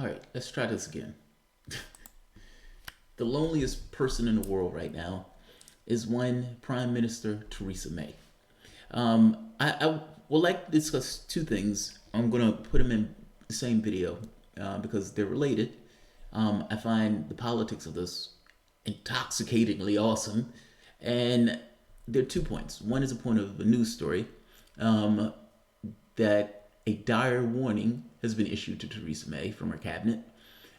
All right, let's try this again. The loneliest person in the world right now is one Prime Minister Theresa May. I would like to discuss two things. I'm going to put them in the same video because they're related. I find the politics of this intoxicatingly awesome. And there are 2 points. One is a point of a news story that a dire warning has been issued to Theresa May from her cabinet.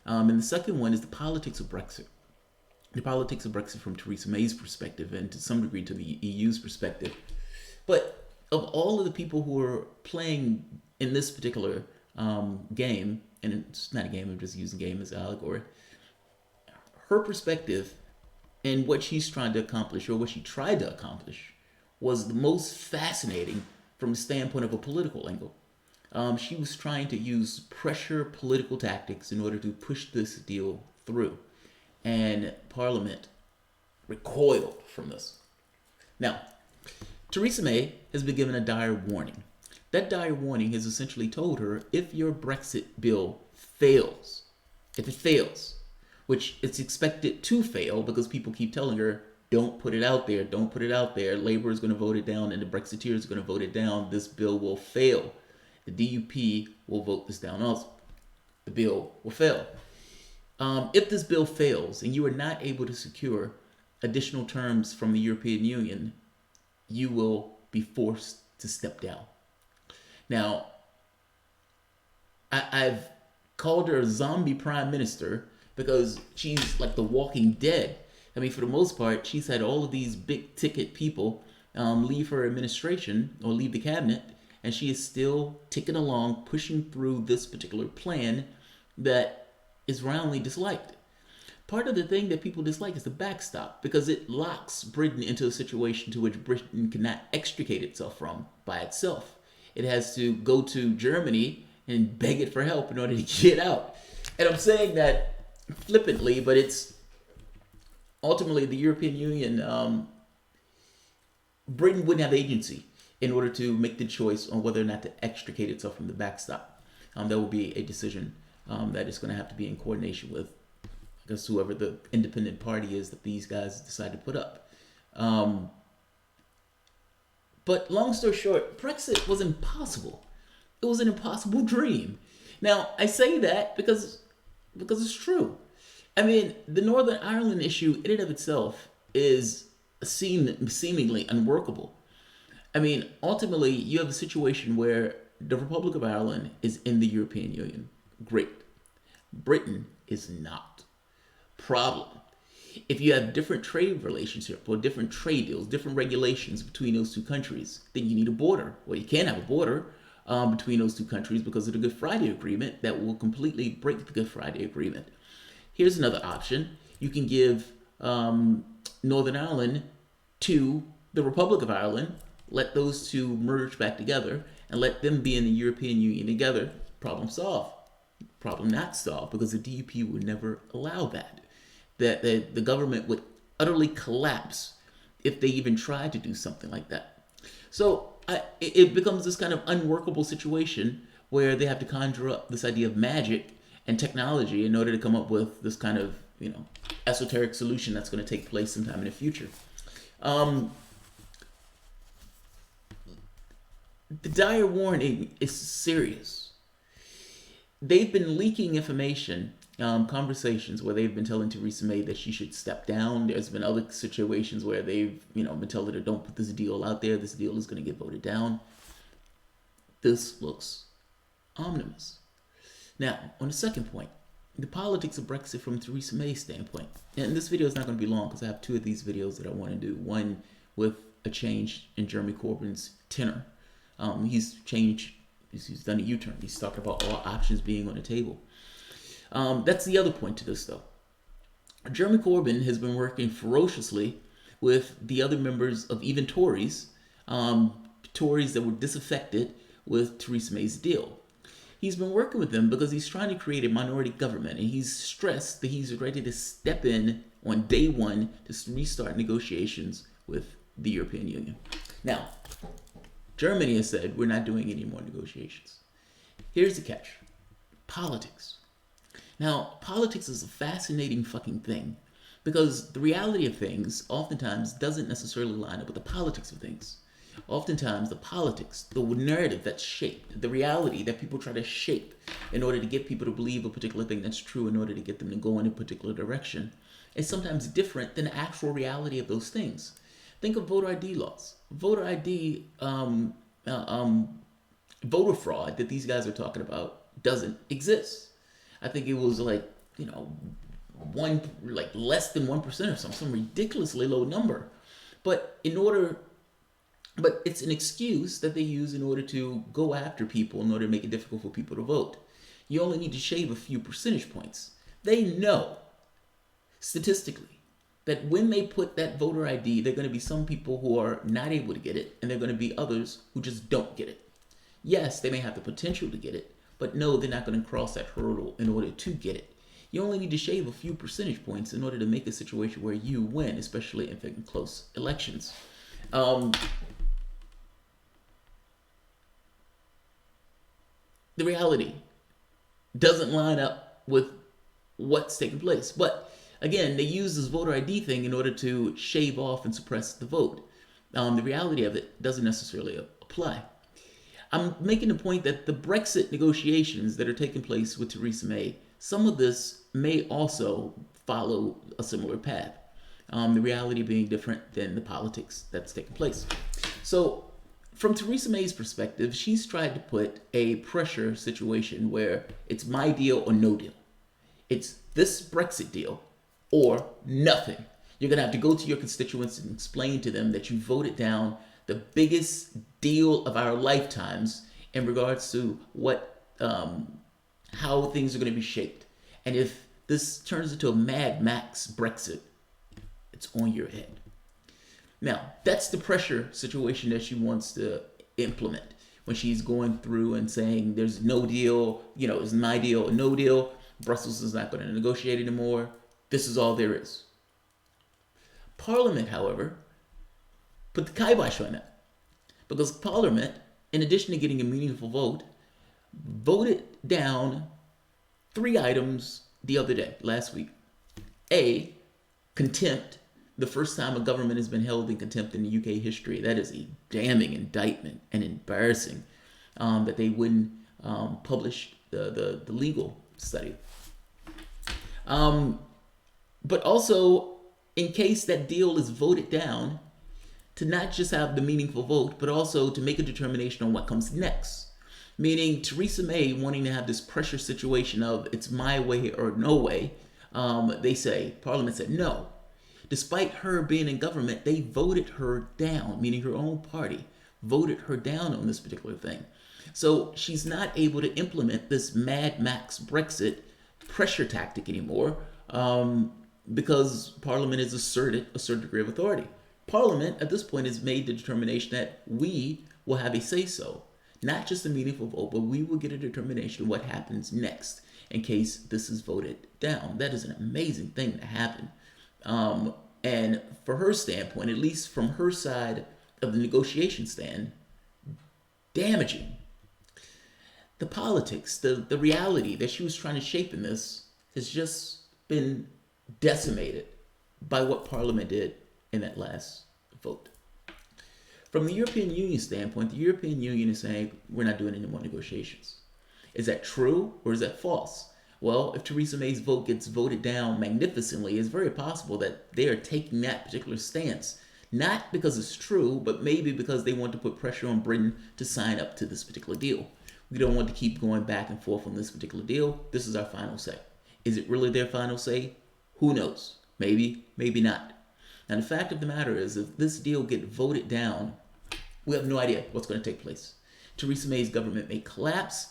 And the second one is the politics of Brexit. The politics of Brexit from Theresa May's perspective and to some degree to the EU's perspective. But of all of the people who are playing in this particular game, and it's not a game, I'm just using game as an allegory, her perspective and what she's trying to accomplish, or what she tried to accomplish, was the most fascinating from the standpoint of a political angle. She was trying to use pressure political tactics in order to push this deal through. And Parliament recoiled from this. Now, Theresa May has been given a dire warning. That dire warning has essentially told her if your Brexit bill fails, if it fails, which it's expected to fail because people keep telling her, don't put it out there, don't put it out there. Labour is going to vote it down and the Brexiteers are going to vote it down. This bill will fail. The DUP will vote this down also. The bill will fail. If this bill fails and you are not able to secure additional terms from the European Union, you will be forced to step down. Now, I've called her a zombie prime minister because she's like the Walking Dead. I mean, for the most part, she's had all of these big ticket people leave her administration or leave the cabinet, and she is still ticking along, pushing through this particular plan that is roundly disliked. Part of the thing that people dislike is the backstop because it locks Britain into a situation to which Britain cannot extricate itself from by itself. It has to go to Germany and beg it for help in order to get out. And I'm saying that flippantly, but it's ultimately the European Union, Britain wouldn't have agency in order to make the choice on whether or not to extricate itself from the backstop. That will be a decision that is going to have to be in coordination with, I guess, whoever the independent party is that these guys decide to put up. But long story short, Brexit was impossible. It was an impossible dream. Now, I say that because it's true. I mean, the Northern Ireland issue in and of itself is seemingly unworkable. I mean, ultimately, you have a situation where the Republic of Ireland is in the European Union. Great. Britain is not. Problem. If you have different trade relationships or different trade deals, different regulations between those two countries, then you need a border. Well, you can't have a border between those two countries because of the Good Friday Agreement that will completely break the Good Friday Agreement. Here's another option. You can give Northern Ireland to the Republic of Ireland, let those two merge back together, and let them be in the European Union together. Problem solved. Problem not solved because the DUP would never allow that. The government would utterly collapse if they even tried to do something like that. So it becomes this kind of unworkable situation where they have to conjure up this idea of magic and technology in order to come up with this kind of, esoteric solution that's going to take place sometime in the future. The dire warning is serious. They've been leaking information, conversations where they've been telling Theresa May that she should step down. There's been other situations where they've, been telling her, don't put this deal out there. This deal is going to get voted down. This looks ominous. Now, on the second point, the politics of Brexit from Theresa May's standpoint. And this video is not going to be long because I have two of these videos that I want to do. One with a change in Jeremy Corbyn's tenor. He's done a U-turn. He's talking about all options being on the table. That's the other point to this, though. Jeremy Corbyn has been working ferociously with the other members of even Tories, Tories that were disaffected with Theresa May's deal. He's been working with them because he's trying to create a minority government, and he's stressed that he's ready to step in on day one to restart negotiations with the European Union. Now, Germany has said, we're not doing any more negotiations. Here's the catch. Politics. Now, politics is a fascinating fucking thing because the reality of things oftentimes doesn't necessarily line up with the politics of things. Oftentimes, the politics, the narrative that's shaped, the reality that people try to shape in order to get people to believe a particular thing that's true, in order to get them to go in a particular direction, is sometimes different than the actual reality of those things. Think of voter ID laws. Voter ID, voter fraud that these guys are talking about doesn't exist. I think it was like, one, like less than 1% or some ridiculously low number. But it's an excuse that they use in order to go after people, in order to make it difficult for people to vote. You only need to shave a few percentage points. They know, statistically, that when they put that voter ID, there are going to be some people who are not able to get it, and there are going to be others who just don't get it. Yes, they may have the potential to get it, but no, they're not going to cross that hurdle in order to get it. You only need to shave a few percentage points in order to make a situation where you win, especially in close elections. The reality doesn't line up with what's taking place. But again, they use this voter ID thing in order to shave off and suppress the vote. The reality of it doesn't necessarily apply. I'm making the point that the Brexit negotiations that are taking place with Theresa May, some of this may also follow a similar path. The reality being different than the politics that's taking place. So, from Theresa May's perspective, she's tried to put a pressure situation where it's my deal or no deal. It's this Brexit deal or nothing. You're going to have to go to your constituents and explain to them that you voted down the biggest deal of our lifetimes in regards to how things are going to be shaped. And if this turns into a Mad Max Brexit, it's on your head. Now, that's the pressure situation that she wants to implement when she's going through and saying there's no deal, it's my deal or no deal. Brussels is not going to negotiate anymore. This is all there is. Parliament, however, put the kibosh on that. Because Parliament, in addition to getting a meaningful vote, voted down 3 items the other day, last week. A, contempt. The first time a government has been held in contempt in UK history. That is a damning indictment and embarrassing that they wouldn't publish the legal study. But also, in case that deal is voted down, to not just have the meaningful vote, but also to make a determination on what comes next. Meaning Theresa May wanting to have this pressure situation of it's my way or no way. Parliament said no. Despite her being in government, they voted her down, meaning her own party voted her down on this particular thing. So she's not able to implement this Mad Max Brexit pressure tactic anymore because Parliament has asserted a certain degree of authority. Parliament at this point has made the determination that we will have a say-so, not just a meaningful vote, but we will get a determination of what happens next in case this is voted down. That is an amazing thing to happen. And for her standpoint, at least from her side of the negotiation stand, damaging. The politics, the reality that she was trying to shape in this has just been decimated by what Parliament did in that last vote. From the European Union standpoint, the European Union is saying we're not doing any more negotiations. Is that true or is that false? Well, if Theresa May's vote gets voted down magnificently, it's very possible that they are taking that particular stance, not because it's true, but maybe because they want to put pressure on Britain to sign up to this particular deal. We don't want to keep going back and forth on this particular deal. This is our final say. Is it really their final say? Who knows? Maybe, maybe not. And the fact of the matter is, if this deal gets voted down, we have no idea what's going to take place. Theresa May's government may collapse.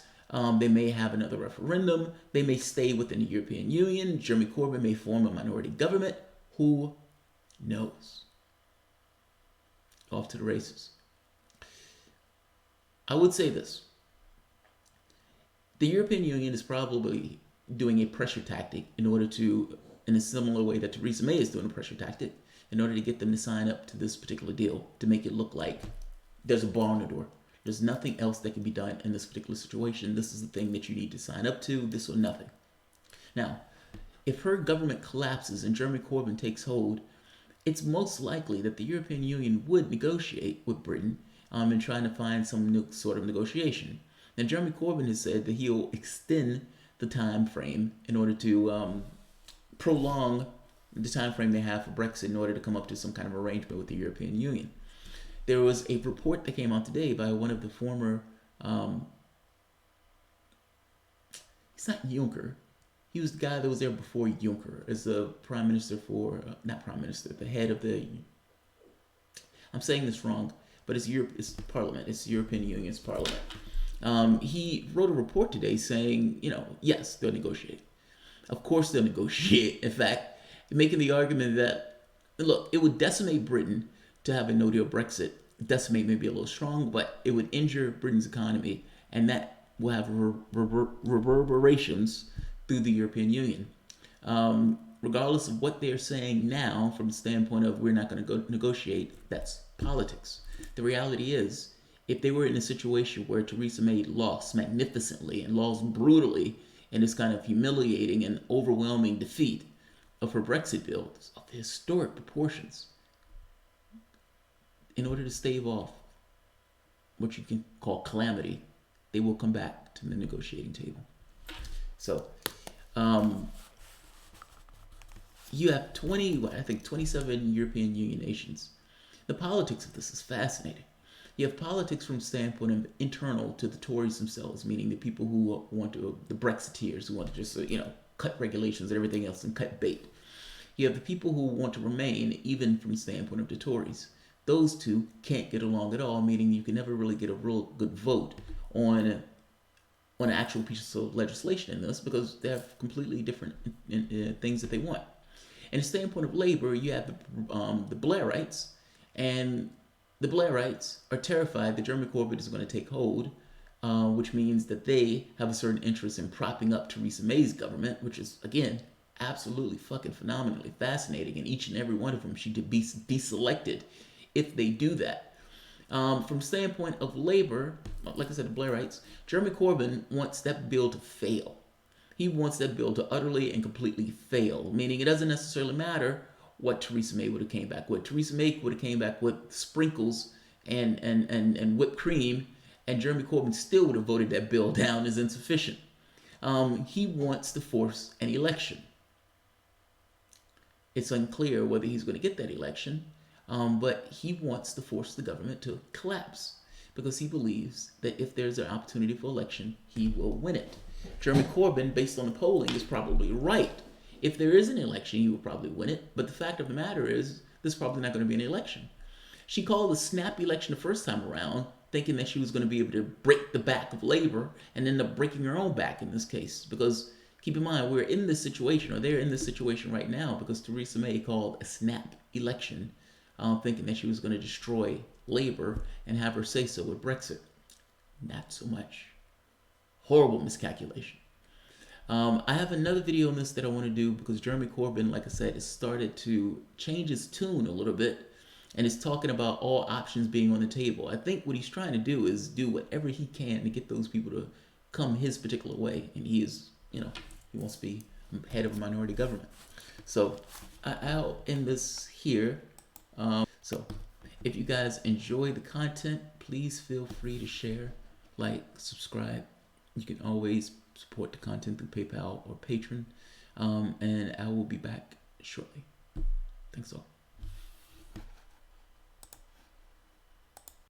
They may have another referendum. They may stay within the European Union. Jeremy Corbyn may form a minority government. Who knows? Off to the races. I would say this. The European Union is probably doing a pressure tactic in order to, in a similar way that Theresa May is doing a pressure tactic, in order to get them to sign up to this particular deal, to make it look like there's a bar on the door. There's nothing else that can be done in this particular situation. This is the thing that you need to sign up to, this or nothing. Now, if her government collapses and Jeremy Corbyn takes hold, it's most likely that the European Union would negotiate with Britain in trying to find some sort of negotiation. And Jeremy Corbyn has said that he'll extend the time frame in order to prolong the time frame they have for Brexit in order to come up to some kind of arrangement with the European Union. There was a report that came out today by one of the former, he's not Juncker, he was the guy that was there before Juncker as the prime minister for, not prime minister, the head of the, I'm saying this wrong, but it's Europe, it's Parliament, it's the European Union's Parliament. He wrote a report today saying, yes, they'll negotiate. Of course they'll negotiate. In fact, making the argument that, look, it would decimate Britain to have a no-deal Brexit. Decimate may be a little strong, but it would injure Britain's economy, and that will have reverberations through the European Union. Regardless of what they're saying now from the standpoint of we're not going to go negotiate, that's politics. The reality is, if they were in a situation where Theresa May lost magnificently and lost brutally in this kind of humiliating and overwhelming defeat of her Brexit bill of historic proportions, in order to stave off what you can call calamity, they will come back to the negotiating table. So, you have 27 European Union nations. The politics of this is fascinating. You have politics from the standpoint of internal to the Tories themselves, meaning the people who want to, the Brexiteers who want to just, cut regulations and everything else and cut bait. You have the people who want to remain, even from the standpoint of the Tories. Those two can't get along at all, meaning you can never really get a real good vote on an actual piece of legislation in this because they have completely different things that they want. And the standpoint of labor, you have the Blairites, and the Blairites are terrified that Jeremy Corbyn is going to take hold, which means that they have a certain interest in propping up Theresa May's government, which is, again, absolutely fucking phenomenally fascinating, and each and every one of them should be deselected if they do that. From standpoint of labor, like I said, the Blairites, Jeremy Corbyn wants that bill to fail. He wants that bill to utterly and completely fail, meaning it doesn't necessarily matter what Theresa May would have came back with. Theresa May would have came back with sprinkles and whipped cream, and Jeremy Corbyn still would have voted that bill down as insufficient. He wants to force an election. It's unclear whether he's going to get that election, but he wants to force the government to collapse because he believes that if there's an opportunity for election, he will win it. Jeremy Corbyn, based on the polling, is probably right. If there is an election, he will probably win it. But the fact of the matter is, there's probably not going to be an election. She called a snap election the first time around, thinking that she was going to be able to break the back of labor and end up breaking her own back in this case. Because keep in mind, we're in this situation, or they're in this situation right now, because Theresa May called a snap election, thinking that she was going to destroy labor and have her say so with Brexit. Not so much. Horrible miscalculation. I have another video on this that I want to do because Jeremy Corbyn, like I said, has started to change his tune a little bit and is talking about all options being on the table. I think what he's trying to do is do whatever he can to get those people to come his particular way. And he is, he wants to be head of a minority government. So I'll end this here. So if you guys enjoy the content, please feel free to share, like, subscribe. You can always support the content through PayPal or Patreon. And I will be back shortly. Thanks all.